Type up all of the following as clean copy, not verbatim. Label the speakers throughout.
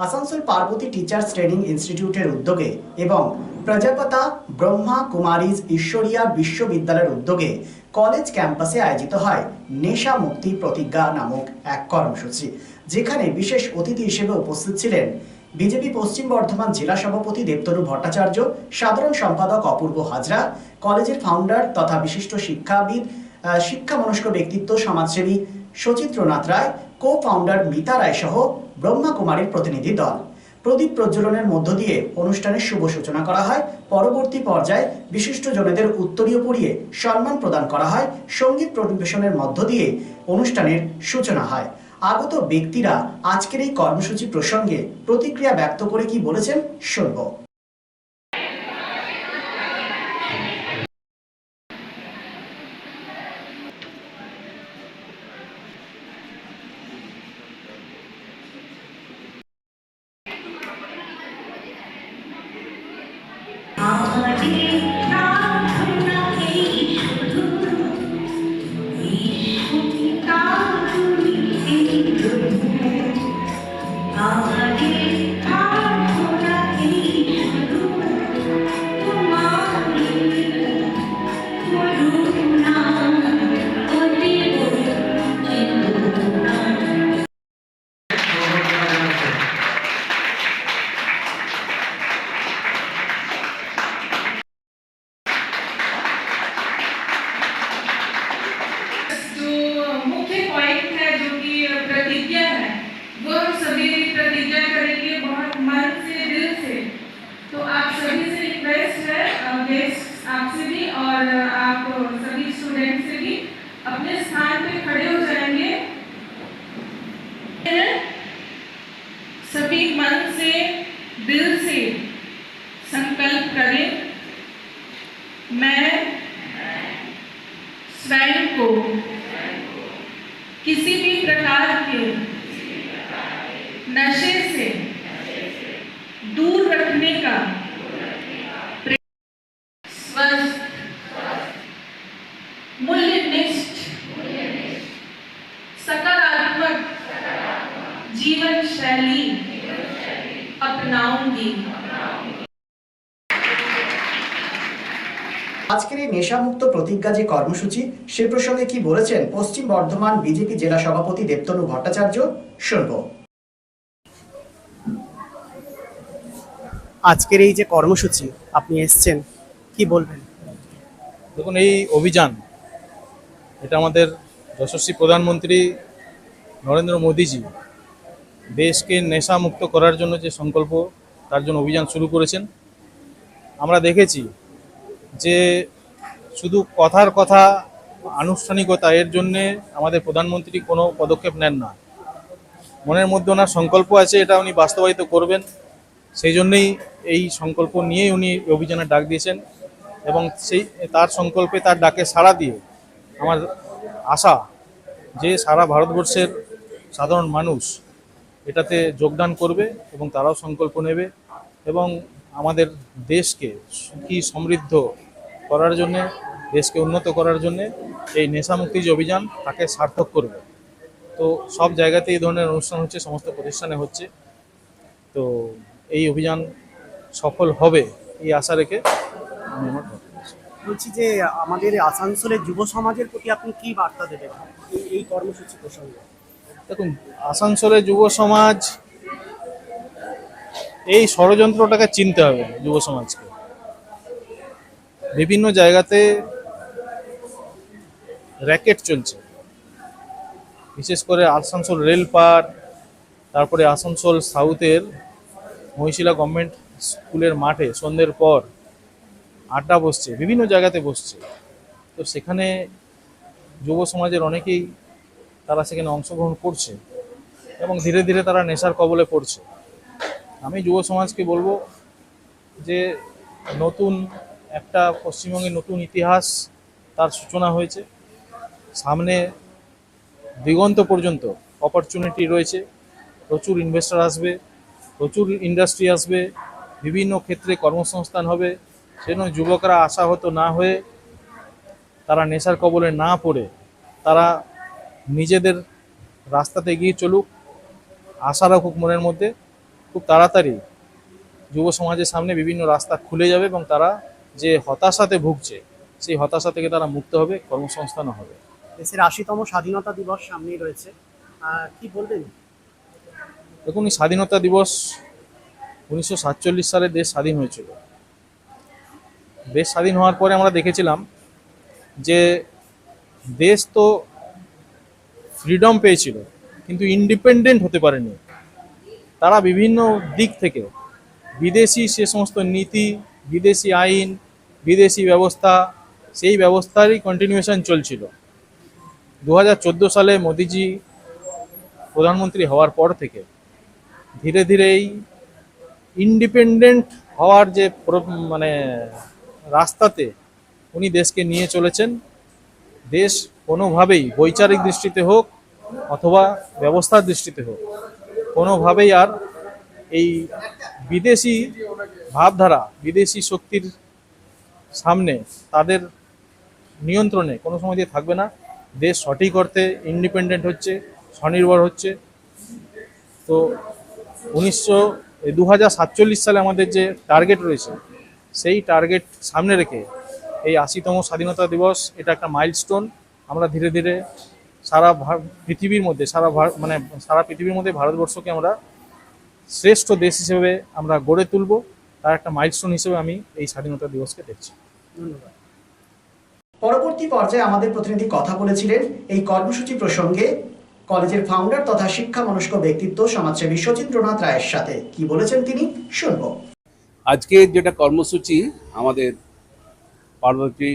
Speaker 1: Asansol Parvati teachers training ইনস্টিটিউটের উদ্যোগে এবং প্রজাপতা ব্রহ্মা কুমারীজ ঈশ্বরিয়া বিশ্ববিদ্যালয়ের উদ্যোগে কলেজ ক্যাম্পাসে আয়োজিত হয় নেশা মুক্তি প্রতিজ্ঞা নামক এক কর্মসূচি, যেখানে বিশেষ অতিথি হিসেবে উপস্থিত ছিলেন বিজেপি পশ্চিম বর্ধমান জেলা সভাপতি দেবতনু ভট্টাচার্য, সাধারণ সম্পাদক অপূর্ব হাজরা, কলেজের ফাউন্ডার তথা বিশিষ্ট শিক্ষাবিদ শিক্ষামনস্ক ব্যক্তিত্ব সমাজসেবী সচিত্রনাথ রায়, কো ফাউন্ডার মিতা রায় সহ ব্রহ্মা কুমারীর প্রতিনিধি দল। প্রদীপ প্রজ্বলনের মধ্য দিয়ে অনুষ্ঠানের শুভ সূচনা করা হয়। পরবর্তী পর্যায়ে বিশিষ্ট জনেদের উত্তরীয় পরিয়ে সম্মান প্রদান করা হয়। সঙ্গীত পরিবেশনের মধ্য দিয়ে অনুষ্ঠানের সূচনা হয়। আগত ব্যক্তিরা আজকের এই কর্মসূচি প্রসঙ্গে প্রতিক্রিয়া ব্যক্ত করে কি বলেছেন শুনব।
Speaker 2: आपसे भी और आप सभी स्टूडेंट से भी अपने स्थान पे खड़े हो जाएंगे। सभी मन से दिल से संकल्प करें, मैं स्वयं को किसी भी प्रकार के नशे से दूर रखने का मूल्यनिष्ठ सकारात्मक जीवन शैली अपनाऊंगी।
Speaker 1: আজকের এই নেশামুক্ত প্রতিজ্ঞা যে কর্মসূচি, সে প্রসঙ্গে কি বলেছেন পশ্চিম বর্ধমান বিজেপি জেলা সভাপতি দেবতনু ভট্টাচার্য, শুনব।
Speaker 3: আজকের এই যে কর্মসূচি আপনি এসছেন, কি বলবেন?
Speaker 4: দেখুন, এই অভিযান এটা আমাদের যশস্বী প্রধানমন্ত্রী নরেন্দ্র মোদীজি দেশকে নেশামুক্ত করার জন্য যে সংকল্প, তার জন্য অভিযান শুরু করেছেন। আমরা দেখেছি যে শুধু কথার কথা, আনুষ্ঠানিকতা, এর জন্যে আমাদের প্রধানমন্ত্রী কোনো পদক্ষেপ নেন না। মনের মধ্যে ওনার সংকল্প আছে, এটা উনি বাস্তবায়িত করবেন। সেই জন্যই এই সংকল্প নিয়েই উনি অভিযানের ডাক দিয়েছেন এবং সেই তার সংকল্পে, তার ডাকে সাড়া দিয়ে আমার আশা যে সারা ভারতবর্ষের সাধারণ মানুষ এটাতে যোগদান করবে এবং তারাও সংকল্প নেবে এবং আমাদের দেশকে সুখী সমৃদ্ধ করার জন্যে, দেশকে উন্নত করার জন্যে এই নেশামুক্তি যে অভিযান, তাকে সার্থক করবে। তো সব জায়গাতে এই ধরনের অনুষ্ঠান হচ্ছে, সমস্ত প্রতিষ্ঠানে হচ্ছে। তো এই অভিযান সফল হবে এই আশা রেখে আমি আমার
Speaker 3: বলছি যে আমাদের আসানসোলের যুব সমাজের প্রতি আপনি কি বার্তা দেবেন এই কর্মসূচি প্রসঙ্গে?
Speaker 4: দেখুন, আসানসোলের যুব সমাজ, এই ষড়যন্ত্রটাকে চিনতে হবে। যুব সমাজকে বিভিন্ন জায়গাতে র্যাকেট চলছে, বিশেষ করে আসানসোল রেলপার, তারপরে আসানসোল সাউথের মহিশিলা গভর্নমেন্ট স্কুলের মাঠে সন্ধ্যের পর আড্ডা বসছে, বিভিন্ন জায়গাতে বসছে। তো সেখানে যুব সমাজের অনেকেই তারা সেখানে অংশগ্রহণ করছে এবং ধীরে ধীরে তারা নেশার কবলে পড়ছে। আমি যুব সমাজকে বলবো যে নতুন একটা পশ্চিমবঙ্গের নতুন ইতিহাস তার সূচনা হয়েছে। সামনে দিগন্ত পর্যন্ত অপরচুনিটি রয়েছে, প্রচুর ইনভেস্টর আসবে, প্রচুর ইন্ডাস্ট্রি আসবে, বিভিন্ন ক্ষেত্রে কর্মসংস্থান হবে। সেজন্য যুবকরা আশাহত না হয়ে, তারা নেশার কবলে না পড়ে, তারা নিজেদের রাস্তাতে এগিয়ে চলুক, আশা রাখুক মনের মধ্যে খুব তাড়াতাড়ি যুব সমাজের সামনে বিভিন্ন রাস্তা খুলে যাবে এবং তারা যে হতাশাতে ভুগছে সেই হতাশা থেকে তারা মুক্ত হবে, কর্মসংস্থানও হবে।
Speaker 3: দেশের 80তম স্বাধীনতা দিবস সামনেই রয়েছে, কি বলবেন?
Speaker 4: দেখুন, এই স্বাধীনতা দিবস 1947 সালে দেশ স্বাধীন হয়েছিল। দেশ স্বাধীন হওয়ার পরে আমরা দেখেছিলাম যে দেশ তো ফ্রিডম পেয়েছিল কিন্তু ইন্ডিপেন্ডেন্ট হতে পারেনি। তারা বিভিন্ন দিক থেকে বিদেশি সে সমস্ত নীতি, বিদেশি আইন, বিদেশি ব্যবস্থা, সেই ব্যবস্থারই কন্টিনিউয়েশন চলছিল। 2014 সালে মোদিজি প্রধানমন্ত্রী হওয়ার পর থেকে ধীরে ধীরে এই ইন্ডিপেন্ডেন্ট হওয়ার যে রাস্তাতে উনি দেশকে নিয়ে চলেছেন। দেশ কোনোভাবেই বৈচারিক দৃষ্টিতে হোক অথবা ব্যবস্থার দৃষ্টিতে হোক কোনোভাবেই আর এই বিদেশি ভাবধারা, বিদেশি শক্তির সামনে তাদের নিয়ন্ত্রণে কোনো সময় দিয়ে থাকবে না। দেশ সঠিক অর্থে ইন্ডিপেন্ডেন্ট হচ্ছে, স্বনির্ভর হচ্ছে। তো 2047 সালে আমাদের যে টার্গেট রয়েছে সেই টার্গেট সামনে রেখে এই 80তম স্বাধীনতা দিবস এটা একটা মাইলস্টোন। আমরা ধীরে ধীরে সারা পৃথিবীর মধ্যে সারা পৃথিবীর মধ্যে ভারতবর্ষকে আমরা শ্রেষ্ঠ দেশ হিসেবে আমরা গড়ে তুলব, তার একটা মাইলস্টোন হিসেবে আমি এই স্বাধীনতা দিবসকে দেখছি।
Speaker 3: ধন্যবাদ।
Speaker 1: পরবর্তী পর্যায়ে আমাদের প্রতিনিধি কথা বলেছিলেন এই কর্মসূচি প্রসঙ্গে কলেজের ফাউন্ডার তথা শিক্ষা মনস্ক ব্যক্তিত্ব সমাজসেবী সচিন্দ্রনাথ রায়ের সাথে। কি বলেছেন তিনি শুনবো।
Speaker 5: আজকে যেটা কর্মসূচি আমাদের পার্বতী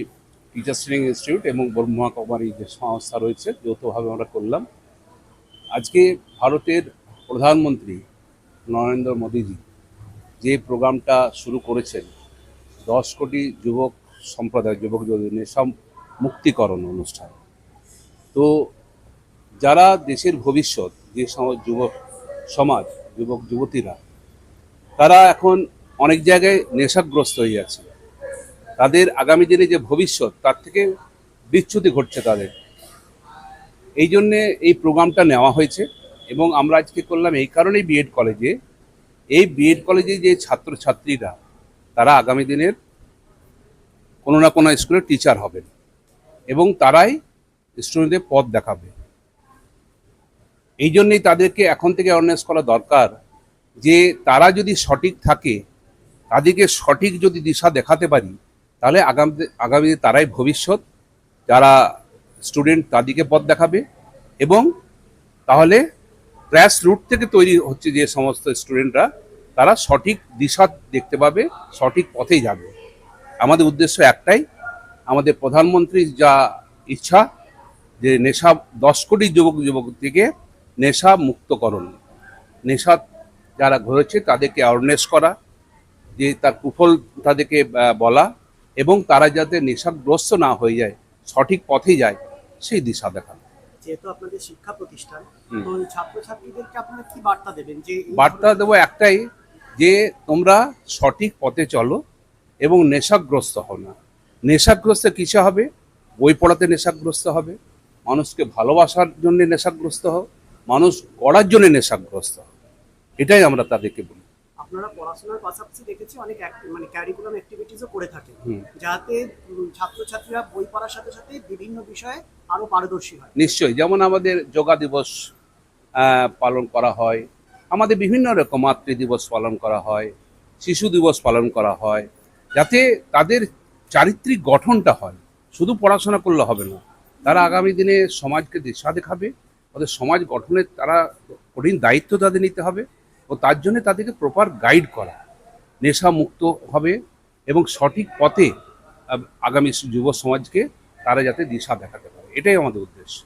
Speaker 5: টিচার্স ট্রেনিং ইনস্টিটিউট এবং ব্রহ্মা কুমারী যে সংস্থা রয়েছে যৌথভাবে আমরা করলাম। আজকে ভারতের প্রধানমন্ত্রী নরেন্দ্র মোদীজি যে প্রোগ্রামটা শুরু করেছেন 10 কোটি যুবক সম্প্রদায়, যুবক নেশা মুক্তিকরণ অনুষ্ঠান। তো যারা দেশের ভবিষ্যৎ, যে যুবক সমাজ, যুবক যুবতীরা, তারা এখন অনেক জায়গায় নেশাগ্রস্ত হয়ে যাচ্ছে। তাদের আগামী দিনে যে ভবিষ্যৎ তার থেকে বিচ্যুতি ঘটছে তাদের। এই জন্যে এই প্রোগ্রামটা নেওয়া হয়েছে এবং আমরা আজকে করলাম এই কারণেই বিএড কলেজে যে ছাত্রছাত্রীরা তারা আগামী দিনের কোনো না কোনো স্কুলের টিচার হবেন এবং তারাই স্টুডেন্টদের পথ দেখাবে। এই জন্যই তাদেরকে এখন থেকে অ্যাওয়ারনেস করা দরকার যে তারা যদি সঠিক থাকে, তাদেরকে সঠিক যদি দিশা দেখাতে পারি, তাহলে আগামী তারাই ভবিষ্যৎ, যারা স্টুডেন্ট তাদেরকে পথ দেখাবে এবং তাহলে গ্রাস রুট থেকে তৈরি হচ্ছে যে সমস্ত স্টুডেন্টরা, তারা সঠিক দিশা দেখতে পাবে, সঠিক পথেই যাবে। আমাদের উদ্দেশ্য একটাই, আমাদের প্রধানমন্ত্রীর যা ইচ্ছা যে 10 কোটি যুবতীকে নেশা মুক্তকরণ, নেশা যারা ঘুরেছে তাদেরকে অ্যাওয়ারনেস করা, যে তার কুফল তাদেরকে বলা এবং তারা যাতে নেশাগ্রস্ত না হয়ে যায়, সঠিক পথে যায়, সেই দিশা দেখানো।
Speaker 3: যেহেতু আপনাদের শিক্ষা প্রতিষ্ঠান, তো ছাত্রছাত্রীদেরকে আপনারা কি বার্তা দেবেন? যে
Speaker 5: বার্তা দেবো একটাই, যে তোমরা সঠিক পথে চলো এবং নেশাগ্রস্ত হও না। নেশাগ্রস্ত কিসে হবে? বই পড়াতে নেশাগ্রস্ত হবে, মানুষকে ভালোবাসার জন্য নেশাগ্রস্ত হও, মানুষ গড়ার জন্য নেশাগ্রস্ত হও। এটাই আমরা তাদেরকে বলি।
Speaker 3: আপনারা পড়াশোনার পাশাপাশি দেখেছি অনেক ক্যারিকুলাম অ্যাক্টিভিটিসও করে থাকেন, যাতে ছাত্রছাত্রীরা বই পড়ার সাথে সাথে বিভিন্ন বিষয়ে আরো পারদর্শী হয়।
Speaker 5: নিশ্চয়ই, যেমন আমাদের যোগা দিবস পালন করা হয়, আমাদের বিভিন্ন রকম মাতৃ দিবস পালন করা হয়, শিশু দিবস পালন করা হয়, যাতে তাদের চারিত্রিক গঠনটা হয়। শুধু পড়াশোনা করলে হবে না, তারা আগামী দিনে সমাজকে দিশা দেখাবে, ওদের সমাজ গঠনের তারা কঠিন দায়িত্ব তাদের নিতে হবে ও তার জন্য তাদেরকে প্রপার গাইড করা, নেশা মুক্ত হবে এবং সঠিক পথে আগামী যুব সমাজকে তারা যাতে দিশা দেখাতে পারে, এটাই আমাদের উদ্দেশ্য।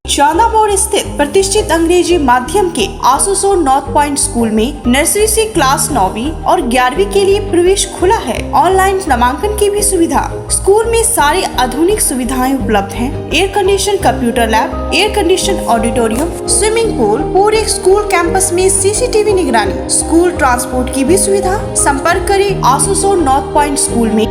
Speaker 6: चांदा मोड़ स्थित प्रतिष्ठित अंग्रेजी माध्यम के आसुसो नॉर्थ पॉइंट स्कूल में नर्सरी से क्लास 9वीं और 11वीं के लिए प्रवेश खुला है। ऑनलाइन नामांकन की भी सुविधा। स्कूल में सारी आधुनिक सुविधाएं उपलब्ध हैं। Air condition computer lab, air condition auditorium, swimming pool, पूरे स्कूल कैंपस में CCTV निगरानी, स्कूल ट्रांसपोर्ट की भी सुविधा। संपर्क करें आसुसो नॉर्थ पॉइंट स्कूल में